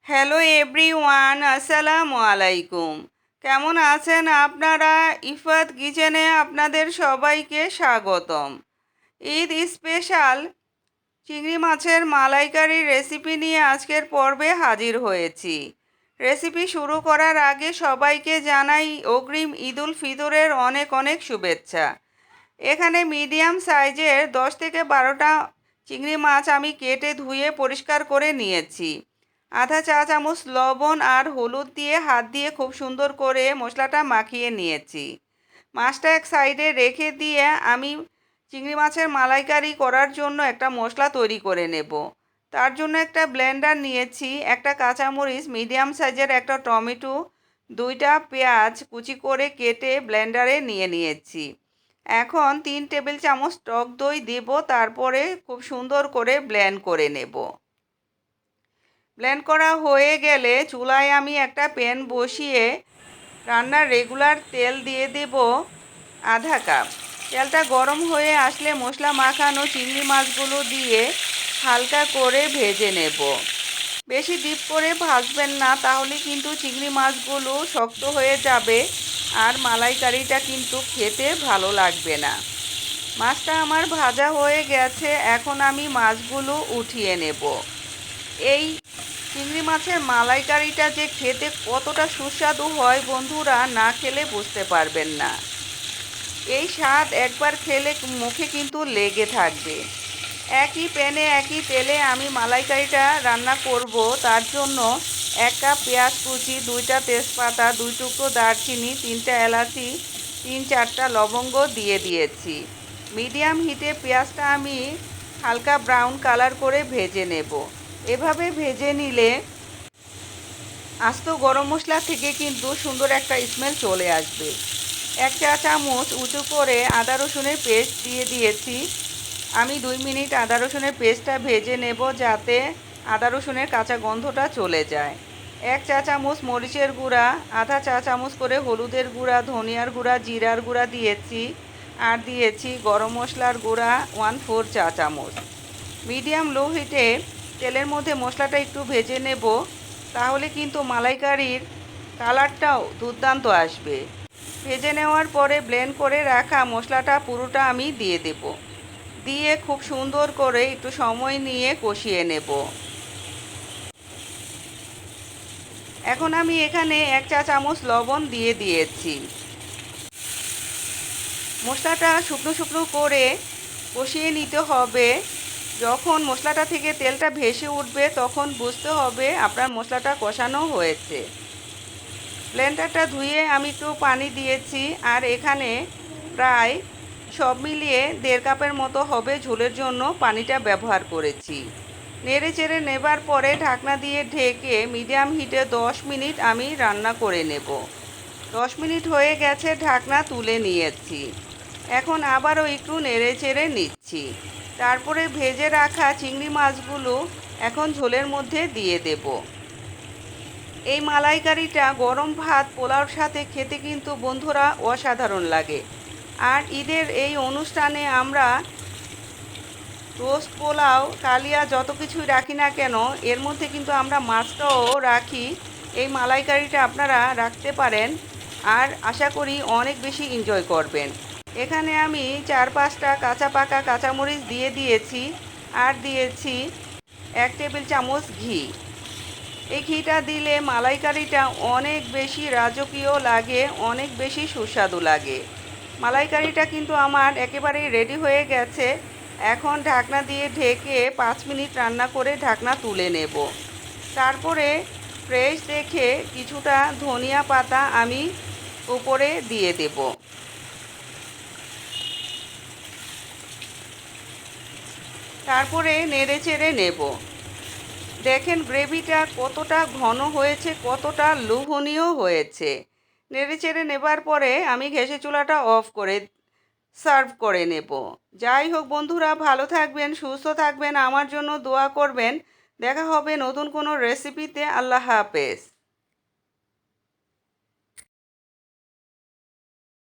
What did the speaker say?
Hello everyone, আসসালামু আলাইকুম। কেমন আছেন আপনারা? ইফাত কিচেনে আপনাদের সবাইকে স্বাগতম। ঈদ স্পেশাল চিংড়ি মাছের মালাইকারির রেসিপি নিয়ে আজকের পর্বে হাজির হয়েছি। রেসিপি শুরু করার আগে সবাইকে জানাই অগ্রিম ঈদুল ফিতরের অনেক অনেক শুভেচ্ছা। এখানে মিডিয়াম সাইজের 10 থেকে 12টা চিংড়ি মাছ আমি কেটে ধুয়ে পরিষ্কার করে নিয়েছি। আধা চা চামচ লবণ আর হলুদ দিয়ে হাত দিয়ে খুব সুন্দর করে মশলাটা মাখিয়ে নিয়েছি। মাছটা এক সাইডে রেখে দিয়ে আমি চিংড়ি মাছের মালাইকারি করার জন্য একটা মশলা তৈরি করে নেব। তার জন্য একটা ব্লেন্ডার নিয়েছি, একটা কাঁচামরিচ, মিডিয়াম সাইজের একটা টমেটো, 2টা পেঁয়াজ কুচি করে কেটে ব্লেন্ডারে নিয়ে নিয়েছি। এখন 3 টেবিল চামচ টক দই দেব, তারপরে খুব সুন্দর করে ব্লেন্ড করে নেব। ব্লেন্ড করা হয়ে গেলে চুলায় আমি একটা প্যান বসিয়ে রান্নার রেগুলার তেল দিয়ে দেব আধা কাপ। তেলটা গরম হয়ে আসলে মশলা মাখানো চিংড়ি মাছগুলো দিয়ে হালকা করে ভেজে নেব। বেশি ডিপ করে ভাজবেন না, তাহলে কিন্তু চিংড়ি মাছগুলো শক্ত হয়ে যাবে আর মালাইকারিটা কিন্তু খেতে ভালো লাগবে না। মাছটা আমার ভাজা হয়ে গেছে, এখন আমি মাছগুলো উঠিয়ে নেব। এই চিংড়ি মাছের মালাইকারিটা যে খেতে কতটা সুস্বাদু হয় বন্ধুরা, না খেলে বুঝতে পারবেন না। এই স্বাদ একবার খেলে মুখে কিন্তু লেগে থাকবে। একই প্যানে একই তেলে আমি মালাইকারিটা রান্না করব। তার জন্য 1 কাপ পেঁয়াজ কুচি, 2টা তেজপাতা, 2 টুকরো দারচিনি, 3টা এলাচি, 3-4টা লবঙ্গ দিয়ে দিয়েছি। মিডিয়াম হিটে পেঁয়াজটা আমি হালকা ব্রাউন কালার করে ভেজে নেব। এভাবে ভেজে নিলে আস্ত গরম মশলা থেকে কিন্তু সুন্দর একটা স্মেল চলে আসবে। 1 চা চামচ উঁচু করে আদা রসুনের পেস্ট দিয়ে দিয়েছি। আমি 2 মিনিট আদা রসুনের পেস্টটা ভেজে নেব, যাতে আদা রসুনের কাঁচা গন্ধটা চলে যায়। 1 চা চামচ মরিচের গুঁড়া, আধা চা চামচ করে হলুদের গুঁড়া, ধনিয়ার গুঁড়া, জিরার গুঁড়া দিয়েছি। আর দিয়েছি গরম মশলার গুঁড়া 1/4 চা চামচ। মিডিয়াম লো হিটে তেলের মধ্যে মশলাটা একটু ভেজে নেব, তাহলে কিন্তু মালাইকারির কালারটাও দুর্দান্ত আসবে। ভেজে নেওয়ার পরে ব্লেন্ড করে রাখা মশলাটা পুরোটা আমি দিয়ে দেব। দিয়ে খুব সুন্দর করে একটু সময় নিয়ে কষিয়ে নেব। এখন আমি এখানে 1 চা চামচ লবণ দিয়ে দিয়েছি। মশলাটা শুকনো শুকনো করে কষিয়ে নিতে হবে। যখন মশলাটা থেকে তেলটা ভেসে উঠবে তখন বুঝতে হবে আপনার মশলাটা কষানো হয়েছে। ব্লেন্ডারটা ধুয়ে আমি একটু পানি দিয়েছি, আর এখানে প্রায় সব মিলিয়ে 1.5 কাপের মতো হবে ঝোলের জন্য পানিটা ব্যবহার করেছি। নেড়ে চেড়ে নেবার পরে ঢাকনা দিয়ে ঢেকে মিডিয়াম হিটে 10 মিনিট আমি রান্না করে নেব। 10 মিনিট হয়ে গেছে, ঢাকনা তুলে নিয়েছি। এখন আবারও একটু নেড়ে চেড়ে নিচ্ছি। তারপরে ভেজে রাখা চিংড়ি মাছগুলো এখন ঝোলের মধ্যে দিয়ে দেব। এই মালাইকারিটা গরম ভাত পোলাওর সাথে খেতে কিন্তু বন্ধুরা অসাধারণ লাগে। আর ঈদের এই অনুষ্ঠানে আমরা রোস্ট, পোলাও, কালিয়া যত কিছুই রাখি না কেন, এর মধ্যে কিন্তু আমরা মাছটাও রাখি। এই মালাইকারিটা আপনারা রাখতে পারেন, আর আশা করি অনেক বেশি এনজয় করবেন। এখানে আমি 4-5টা কাঁচা পাকা কাঁচামরিচ দিয়ে দিয়েছি, আর দিয়েছি 1 টেবিল চামচ ঘি। এই ঘিটা দিলে মালাইকারিটা অনেক বেশি রাজকীয় লাগে, অনেক বেশি সুস্বাদু লাগে। মালাইকারিটা কিন্তু আমার একেবারেই রেডি হয়ে গেছে। এখন ঢাকনা দিয়ে ঢেকে 5 মিনিট রান্না করে ঢাকনা তুলে নেব। তারপরে ফ্রেশ দেখে কিছুটা ধনিয়া পাতা আমি উপরে দিয়ে দেব। তারপরে নেড়ে চেড়ে নেব। দেখেন গ্রেভিটা কতটা ঘন হয়েছে, কতটা লোভনীয় হয়েছে। নেড়ে চেড়ে নেবার পরে আমি গ্যাসের চুলাটা অফ করে সার্ভ করে নেব। যাই হোক বন্ধুরা, ভালো থাকবেন, সুস্থ থাকবেন, আমার জন্য দোয়া করবেন। দেখা হবে নতুন কোনো রেসিপিতে। আল্লাহ হাফেজ।